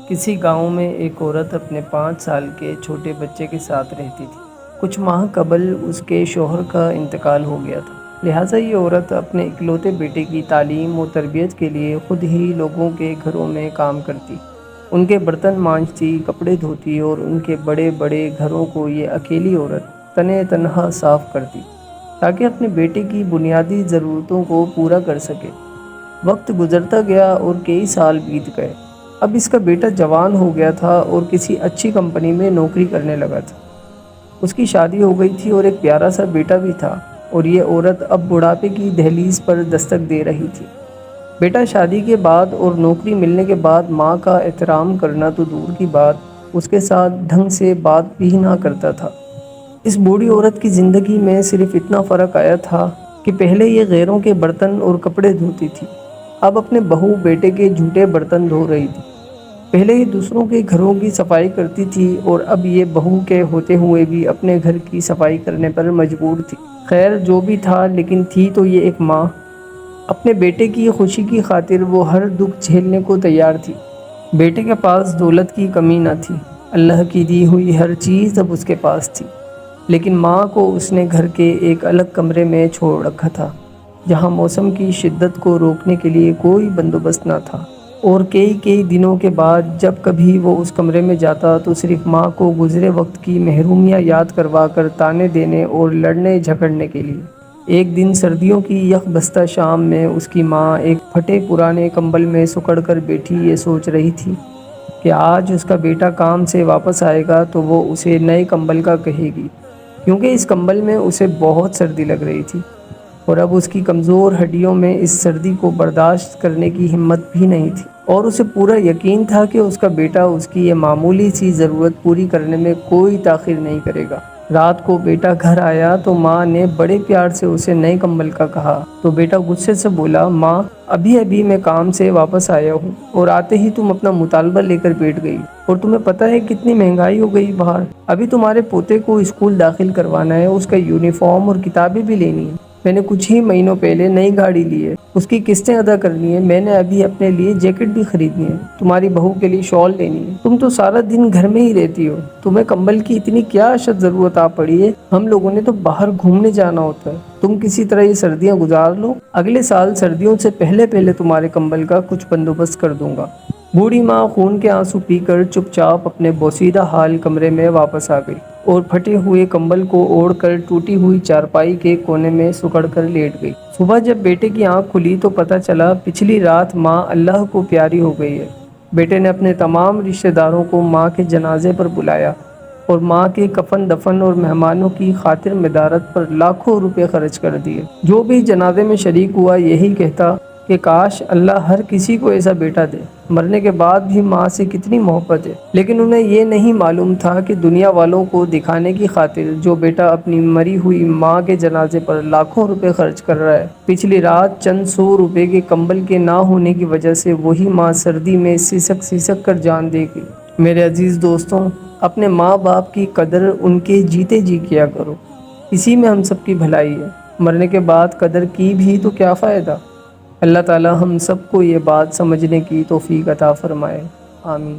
کسی گاؤں میں ایک عورت اپنے 5 سال کے چھوٹے بچے کے ساتھ رہتی تھی۔ کچھ ماہ قبل اس کے شوہر کا انتقال ہو گیا تھا، لہٰذا یہ عورت اپنے اکلوتے بیٹے کی تعلیم و تربیت کے لیے خود ہی لوگوں کے گھروں میں کام کرتی، ان کے برتن مانجتی، کپڑے دھوتی اور ان کے بڑے بڑے گھروں کو یہ اکیلی عورت تنہا تنہا صاف کرتی تاکہ اپنے بیٹے کی بنیادی ضرورتوں کو پورا کر سکے۔ وقت گزرتا گیا اور کئی سال بیت گئے۔ اب اس کا بیٹا جوان ہو گیا تھا اور کسی اچھی کمپنی میں نوکری کرنے لگا تھا۔ اس کی شادی ہو گئی تھی اور ایک پیارا سا بیٹا بھی تھا، اور یہ عورت اب بڑھاپے کی دہلیز پر دستک دے رہی تھی۔ بیٹا شادی کے بعد اور نوکری ملنے کے بعد ماں کا احترام کرنا تو دور کی بات، اس کے ساتھ ڈھنگ سے بات بھی نہ کرتا تھا۔ اس بوڑھی عورت کی زندگی میں صرف اتنا فرق آیا تھا کہ پہلے یہ غیروں کے برتن اور کپڑے دھوتی تھی، اب اپنے بہو بیٹے کے جھوٹے برتن دھو رہی تھی۔ پہلے یہ دوسروں کے گھروں کی صفائی کرتی تھی اور اب یہ بہو کے ہوتے ہوئے بھی اپنے گھر کی صفائی کرنے پر مجبور تھی۔ خیر جو بھی تھا، لیکن تھی تو یہ ایک ماں۔ اپنے بیٹے کی خوشی کی خاطر وہ ہر دکھ جھیلنے کو تیار تھی۔ بیٹے کے پاس دولت کی کمی نہ تھی، اللہ کی دی ہوئی ہر چیز اب اس کے پاس تھی، لیکن ماں کو اس نے گھر کے ایک الگ کمرے میں چھوڑ رکھا تھا، جہاں موسم کی شدت کو روکنے کے لیے کوئی بندوبست نہ تھا۔ اور کئی دنوں کے بعد جب کبھی وہ اس کمرے میں جاتا تو صرف ماں کو گزرے وقت کی محرومیاں یاد کروا کر طعنے دینے اور لڑنے جھگڑنے کے لیے۔ ایک دن سردیوں کی یک بستہ شام میں اس کی ماں ایک پھٹے پرانے کمبل میں سکڑ کر بیٹھی یہ سوچ رہی تھی کہ آج اس کا بیٹا کام سے واپس آئے گا تو وہ اسے نئے کمبل کا کہے گی، کیونکہ اس کمبل میں اسے بہت سردی لگ رہی تھی، اور اب اس کی کمزور ہڈیوں میں اس سردی کو برداشت کرنے کی ہمت بھی نہیں تھی، اور اسے پورا یقین تھا کہ اس کا بیٹا اس کی یہ معمولی سی ضرورت پوری کرنے میں کوئی تاخیر نہیں کرے گا۔ رات کو بیٹا گھر آیا تو ماں نے بڑے پیار سے اسے نئے کمبل کا کہا تو بیٹا غصے سے بولا، ماں ابھی میں کام سے واپس آیا ہوں اور آتے ہی تم اپنا مطالبہ لے کر بیٹھ گئی، اور تمہیں پتہ ہے کتنی مہنگائی ہو گئی باہر، ابھی تمہارے پوتے کو اسکول داخل کروانا ہے، اس کا یونیفارم اور کتابیں بھی لینی ہیں، میں نے کچھ ہی مہینوں پہلے نئی گاڑی لی ہے، اس کی قسطیں ادا کرنی ہے، میں نے ابھی اپنے لیے جیکٹ بھی خریدنی ہے، تمہاری بہو کے لیے شال لینی ہے، تم تو سارا دن گھر میں ہی رہتی ہو، تمہیں کمبل کی اتنی کیا اشد ضرورت آ پڑی ہے، ہم لوگوں نے تو باہر گھومنے جانا ہوتا ہے، تم کسی طرح یہ سردیاں گزار لو، اگلے سال سردیوں سے پہلے تمہارے کمبل کا کچھ بندوبست کر دوں گا۔ بوڑھی ماں خون کے آنسو پی کر چپ چاپ اپنے بوسیدہ حال کمرے میں واپس آ گئی اور پھٹے ہوئے کمبل کو اوڑھ کر ٹوٹی ہوئی چارپائی کے کونے میں سکڑ کر لیٹ گئی۔ صبح جب بیٹے کی آنکھ کھلی تو پتہ چلا پچھلی رات ماں اللہ کو پیاری ہو گئی ہے۔ بیٹے نے اپنے تمام رشتہ داروں کو ماں کے جنازے پر بلایا اور ماں کے کفن دفن اور مہمانوں کی خاطر مدارت پر لاکھوں روپے خرچ کر دیے۔ جو بھی جنازے میں شریک ہوا یہی کہتا کہ کاش اللہ ہر کسی کو ایسا بیٹا دے۔ مرنے کے بعد بھی ماں سے کتنی محبت ہے، لیکن انہیں یہ نہیں معلوم تھا کہ دنیا والوں کو دکھانے کی خاطر جو بیٹا اپنی مری ہوئی ماں کے جنازے پر لاکھوں روپے خرچ کر رہا ہے، پچھلی رات چند سو روپے کے کمبل کے نہ ہونے کی وجہ سے وہی ماں سردی میں سسک کر جان دے گی۔ میرے عزیز دوستوں، اپنے ماں باپ کی قدر ان کے جیتے جی کیا کرو، اسی میں ہم سب کی بھلائی ہے، مرنے کے بعد قدر کی بھی تو کیا فائدہ۔ اللہ تعالی ہم سب کو یہ بات سمجھنے کی توفیق عطا فرمائے، آمین۔